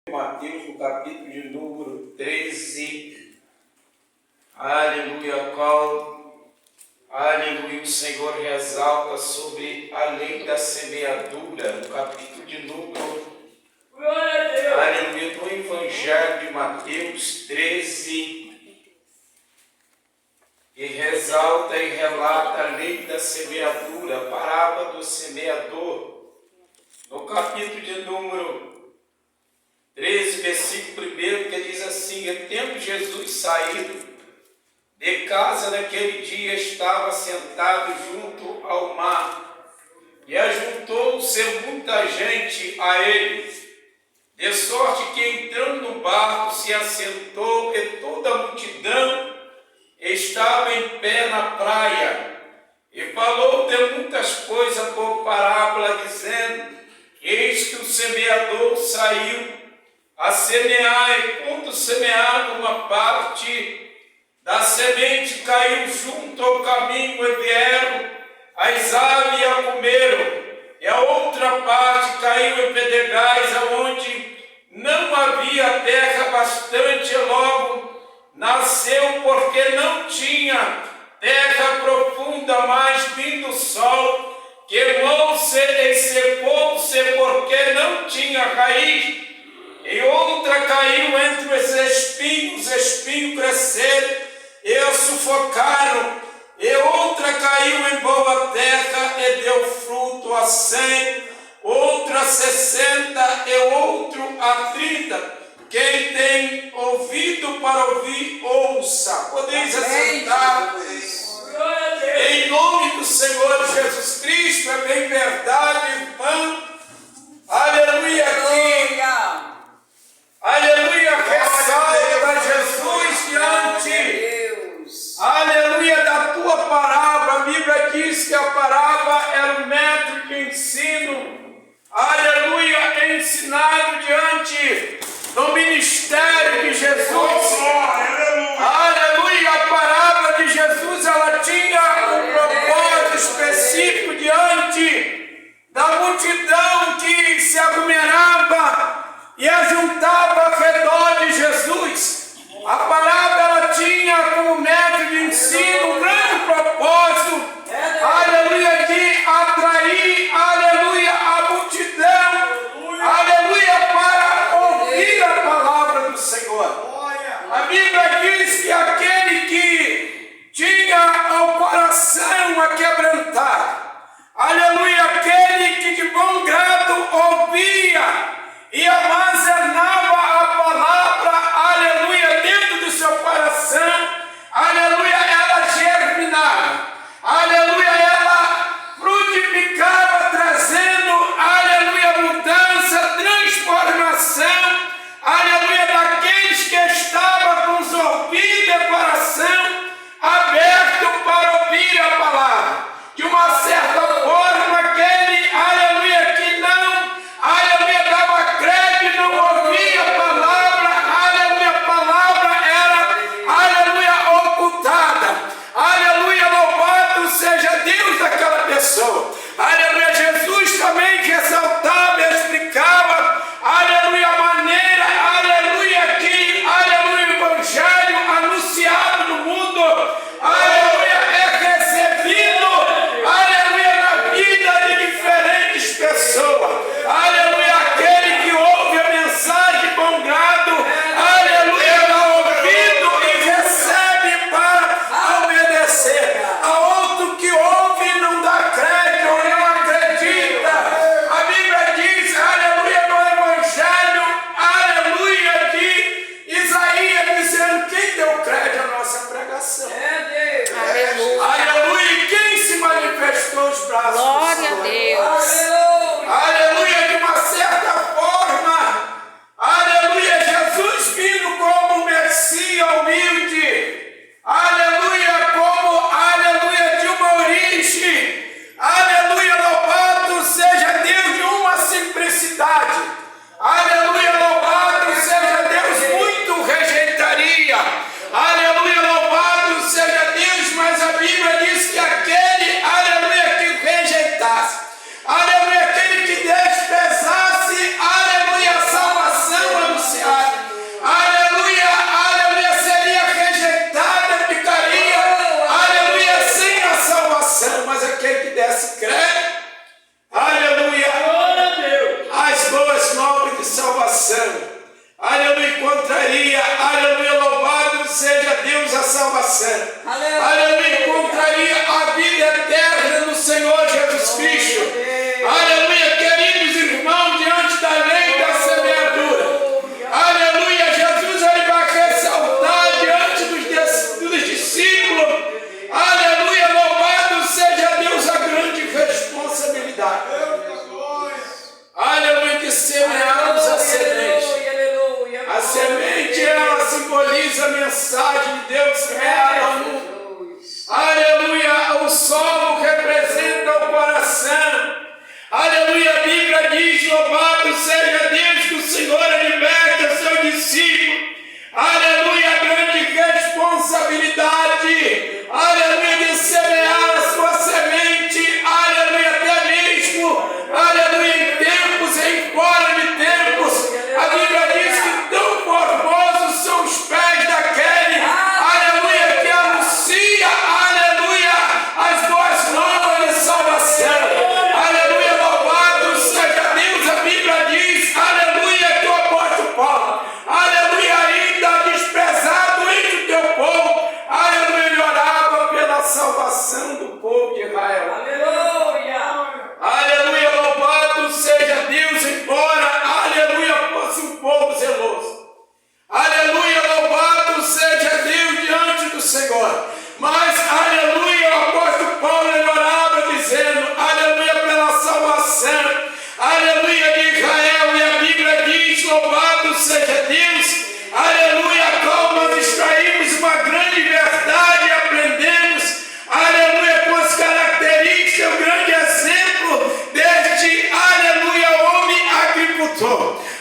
Mateus, no capítulo de número 13, aleluia, aleluia, o Senhor ressalta sobre a lei da semeadura, no capítulo de número, aleluia, do Evangelho de Mateus 13, e ressalta e relata a lei da semeadura, a parábola do semeador, no capítulo de número 13, versículo 1, que diz assim: e tendo Jesus saído de casa naquele dia, estava sentado junto ao mar, e ajuntou-se muita gente a ele, de sorte que entrando no barco se assentou, e toda a multidão estava em pé na praia, e falou de muitas coisas por parábola, dizendo: eis que o semeador saiu a semear, e quando semeava, uma parte da semente caiu junto ao caminho, e vieram as aves e a comeram, e a outra parte caiu em pedregais, aonde não havia terra bastante, e logo nasceu, porque não tinha terra profunda, mas vindo o sol, queimou-se e secou-se, porque não tinha raiz. E outra caiu entre os espinhos cresceram e a sufocaram. E outra caiu em boa terra e deu fruto a 100, outra a 60 e outro a 30. Quem tem ouvido para ouvir, ouça. Podeis assentar. Em nome do Senhor Jesus Cristo, é bem verdade, irmão. Aleluia, aqui. Aleluia, ressalta Jesus diante, aleluia, da tua parábola. A Bíblia diz que a parábola era um método de ensino, aleluia, ensinado diante do ministério de Jesus. Aleluia, a parábola de Jesus, ela tinha um propósito específico diante da multidão que se aglomerava e ajuntava ao redor de Jesus. A palavra ela tinha como método de ensino um grande propósito, aleluia, de atrair, aleluia, a multidão, aleluia, para ouvir a palavra do Senhor. A Bíblia diz que aquele que tinha o coração aquebrantado, aleluia, aquele que de bom grado ouvia e armazenava a palavra, aleluia, dentro do seu coração, aleluia, ela germinava, aleluia, ela frutificava, trazendo, aleluia, mudança, transformação, aleluia, daqueles que estavam com os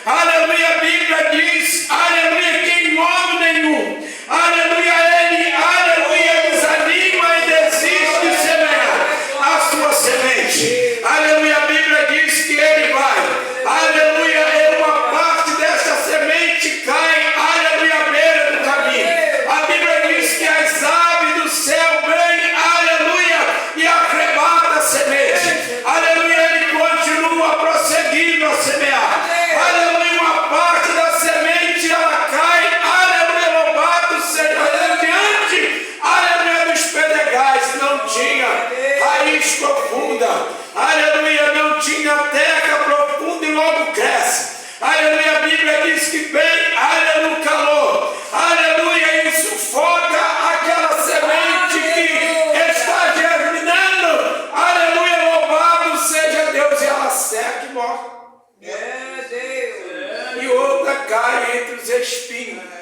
Aleluia, a Bíblia diz, aleluia, que em modo nenhum, aleluia, ele, aleluia, desanima e desiste de semear a sua semente. Aleluia, a Bíblia diz que ele vai, aleluia, uma parte dessa semente cai, aleluia, à beira do caminho. A Bíblia diz que as aves do céu vêm, aleluia, e arrebata a semente. Aleluia, ele continua prosseguindo a semear. Aleluia, uma parte da semente ela cai, aleluia, louvado seja Deus, diante, aleluia, dos pedregais. Não tinha raiz profunda, aleluia, não tinha terra profunda e logo cresce. Aleluia, a Bíblia diz que vem, aleluia, no calor, aleluia, e sufoca aquela semente que está germinando, aleluia, louvado seja Deus, e ela seca e morre. E outra cai entre os espinhos.